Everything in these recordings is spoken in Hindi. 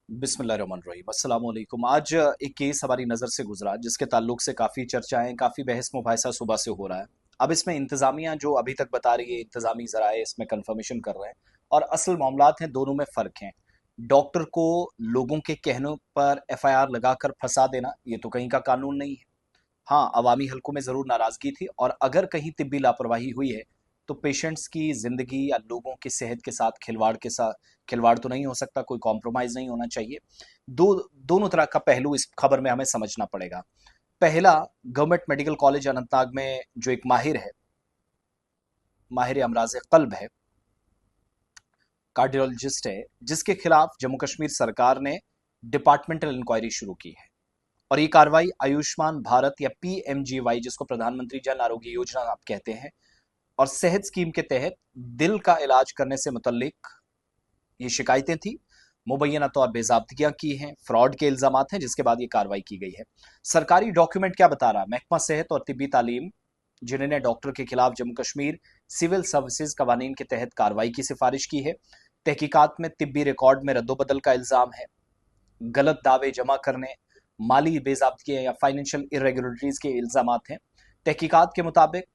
बिस्मिल्लाहिर्रहमानिर्रहीम अस्सलाम वालेकुम। आज एक केस हमारी नज़र से गुजरा जिसके ताल्लुक से काफ़ी चर्चाएं, काफ़ी बहस मुबाहिसा सुबह से हो रहा है। अब इसमें इंतज़ामिया जो अभी तक बता रही है, इंतज़ामी ज़राए इसमें कंफर्मेशन कर रहे हैं और असल मामलात हैं, दोनों में फ़र्क है। डॉक्टर को लोगों के कहनों पर एफआईआर लगाकर फंसा देना ये तो कहीं का कानून नहीं है। हाँ, अवामी हलकों में ज़रूर नाराज़गी थी और अगर कहीं तिब्बी लापरवाही हुई है, तो पेशेंट्स की ज़िंदगी या लोगों की सेहत के साथ खिलवाड़ तो नहीं हो सकता, कोई कॉम्प्रोमाइज़ नहीं होना चाहिए। दोनों तरह का पहलू इस खबर में हमें समझना पड़ेगा। पहला, गवर्नमेंट मेडिकल कॉलेज अनंतनाग में जो एक माहिर अमराज कल्ब है, कार्डियोलॉजिस्ट है, जिसके खिलाफ जम्मू कश्मीर सरकार ने डिपार्टमेंटल इंक्वायरी शुरू की है। और ये कार्रवाई आयुष्मान भारत या पीएमजीवाई, जिसको प्रधानमंत्री जन आरोग्य योजना आप कहते हैं, और सेहत स्कीम के तहत दिल का इलाज करने से मुतल्लिक ये शिकायतें थी। मुबैना तौर बेजाब्तियां की हैं, फ्रॉड के इल्जामात हैं, जिसके बाद ये कार्रवाई की गई है। सरकारी डॉक्यूमेंट क्या बता रहा? महकमा सेहत और तिब्बी तालीम, जिन्होंने डॉक्टर के खिलाफ जम्मू कश्मीर सिविल सर्विसेज कवानीन के तहत कार्रवाई की सिफारिश की है। तहकीकात में तिब्बी रिकॉर्ड में रद्दोबदल का इल्जाम है, गलत दावे जमा करने, माली बेजाब्तियां या फाइनेंशियल इरेगुलरिटीज के इल्जामात हैं। तहकीकात के मुताबिक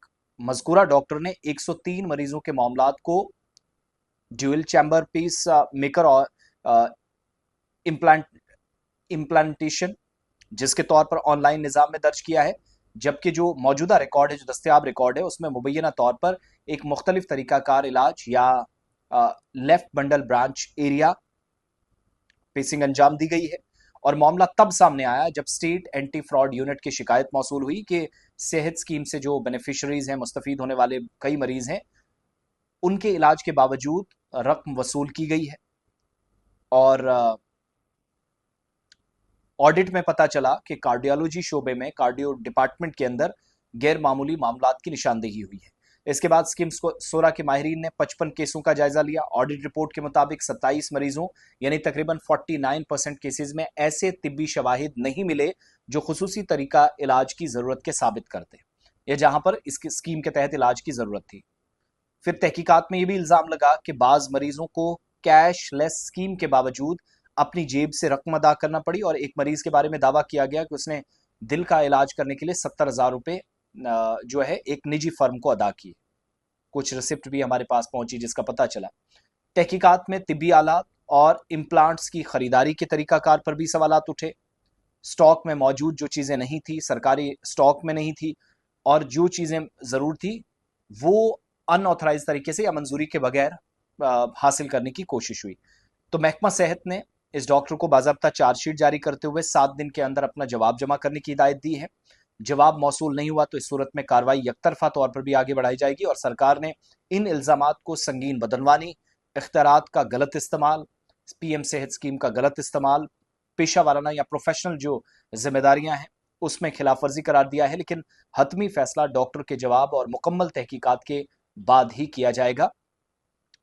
मजकूरा डॉक्टर ने 103 मरीजों के मामलात को ड्यूल चैम्बर पीस मेकर और इम्प्लांट इम्प्लांटेशन जिसके तौर पर ऑनलाइन निज़ाम में दर्ज किया है। जबकि जो मौजूदा रिकॉर्ड है, जो दस्तियाब रिकॉर्ड है, उसमें मुबैना तौर पर एक मुख्तलिफ तरीकाकार इलाज या left bundle branch area pacing अंजाम दी गई है। और मामला तब सामने आया जब स्टेट एंटी फ्रॉड यूनिट की शिकायत मौसूल हुई कि सेहत स्कीम से जो बेनिफिशरीज हैं, मुस्तफीद होने वाले कई मरीज हैं, उनके इलाज के बावजूद रकम वसूल की गई है। और ऑडिट में पता चला कि कार्डियोलॉजी शोबे में, कार्डियो डिपार्टमेंट के अंदर गैर मामूली मामलात की निशानदेही हुई है। इसके बाद स्किम्स को सोरा के माहिरीन ने 55 केसों का जायजा लिया। ऑडिट रिपोर्ट के मुताबिक 27 मरीजों यानी तकरीबन 49% केसेस में ऐसे तिब्बी शवाहिद नहीं मिले जो खुसूसी तरीका इलाज की जरूरत के साबित करते, या जहां पर इसकी स्कीम के तहत इलाज की जरूरत थी। फिर तहकीकात में यह भी इल्जाम लगा कि बाज मरीजों को कैशलेस स्कीम के बावजूद अपनी जेब से रकम अदा करना पड़ी और एक मरीज के बारे में दावा किया गया कि उसने दिल का इलाज करने के लिए 70,000 रुपए जो है एक निजी फर्म को अदा किए। कुछ रिसिप्ट भी हमारे पास पहुंची जिसका पता चला। तहकीकात में तिब्बी आलात और इम्प्लांट्स की खरीदारी के तरीकाकार पर भी सवालात उठे। स्टॉक में मौजूद जो चीजें नहीं थी, सरकारी स्टॉक में नहीं थी, और जो चीजें जरूर थी वो अनऑथराइज तरीके से या मंजूरी के बगैर हासिल करने की कोशिश हुई। तो महकमा सेहत ने इस डॉक्टर को बाज़ाब्ता चार्जशीट जारी करते हुए 7 दिन के अंदर अपना जवाब जमा करने की हिदायत दी है। जवाब मौसूल नहीं हुआ तो इस सूरत में कार्रवाई यकतरफा तौर पर भी आगे बढ़ाई जाएगी और सरकार ने इन इल्जामात को संगीन बदनवानी, इख्तियारात का गलत इस्तेमाल, पीएम सेहत स्कीम का गलत इस्तेमाल, पेशा वाराना या प्रोफेशनल जो जिम्मेदारियां हैं उसमें खिलाफ वर्जी करार दिया है। लेकिन हतमी फैसला डॉक्टर के जवाब और मुकम्मल तहकीकात के बाद ही किया जाएगा,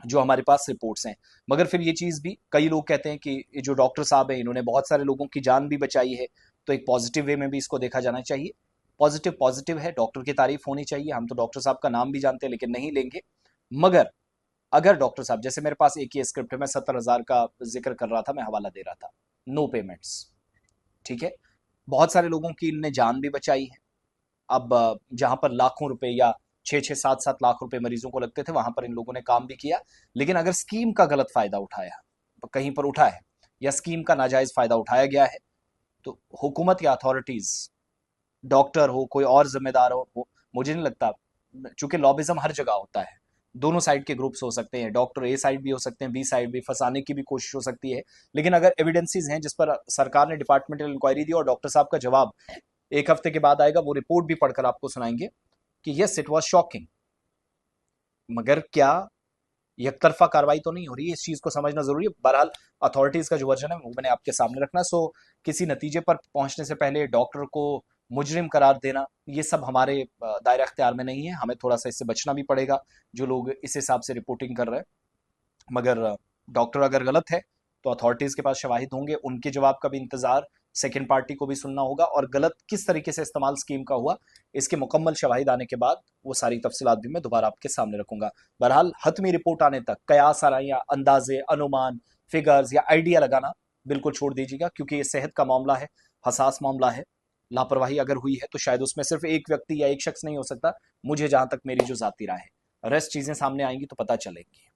जो हमारे पास रिपोर्ट्स हैं। मगर फिर ये चीज़ भी कई लोग कहते हैं कि ये जो डॉक्टर साहब हैं इन्होंने बहुत सारे लोगों की जान भी बचाई है, तो एक पॉजिटिव वे में भी इसको देखा जाना चाहिए। पॉजिटिव पॉजिटिव है, डॉक्टर की तारीफ होनी चाहिए। हम तो डॉक्टर साहब का नाम भी जानते हैं लेकिन नहीं लेंगे। मगर अगर डॉक्टर साहब, जैसे मेरे पास एक ही स्क्रिप्ट है, मैं 70,000 का जिक्र कर रहा था, मैं हवाला दे रहा था, नो पेमेंट्स, ठीक है। बहुत सारे लोगों की इनने जान भी बचाई है। अब जहां पर लाखों रुपए या 6-6 7-7 लाख रुपए मरीजों को लगते थे, वहां पर इन लोगों ने काम भी किया। लेकिन अगर स्कीम का गलत फायदा उठाया, कहीं पर उठा है, या स्कीम का नाजायज फायदा उठाया गया है, तो हुकूमत या अथॉरिटीज, डॉक्टर हो, कोई और जिम्मेदार हो, मुझे नहीं लगता, चूंकि लॉबिज्म हर जगह होता है, दोनों साइड के ग्रुप्स हो सकते हैं, डॉक्टर ए साइड भी हो सकते हैं, बी साइड भी, फंसाने की भी कोशिश हो सकती है। लेकिन अगर एविडेंसेस हैं जिस पर सरकार ने डिपार्टमेंटल इंक्वायरी दी और डॉक्टर साहब का जवाब 1 हफ्ते के बाद आएगा, वो रिपोर्ट भी पढ़कर आपको सुनाएंगे कि यस इट वॉज शॉकिंग। मगर क्या यकतरफा कार्रवाई तो नहीं हो रही है? इस चीज को समझना जरूरी है। बहरहाल अथॉरिटीज का जो वर्जन है वो मैंने आपके सामने रखना। सो किसी नतीजे पर पहुंचने से पहले डॉक्टर को मुजरिम करार देना, ये सब हमारे दायरा अख्तियार में नहीं है। हमें थोड़ा सा इससे बचना भी पड़ेगा, जो लोग इस हिसाब से रिपोर्टिंग कर रहे हैं। मगर डॉक्टर अगर गलत है तो अथॉरिटीज के पास शवाहिद होंगे, उनके जवाब का भी इंतजार, सेकेंड पार्टी को भी सुनना होगा, और गलत किस तरीके से इस्तेमाल स्कीम का हुआ, इसके मुकम्मल शवाहिद आने के बाद वो सारी तफसीलात भी मैं दोबारा आपके सामने रखूंगा। बहरहाल हतमी रिपोर्ट आने तक कयास आराइयां, अंदाजे, अनुमान, फिगर्स या आइडिया लगाना बिल्कुल छोड़ दीजिएगा, क्योंकि ये सेहत का मामला है, हसास मामला है। लापरवाही अगर हुई है तो शायद उसमें सिर्फ एक व्यक्ति या एक शख्स नहीं हो सकता, मुझे जहां तक मेरी जो जाती राय है। रेस्ट चीजें सामने आएंगी तो पता चलेंगी।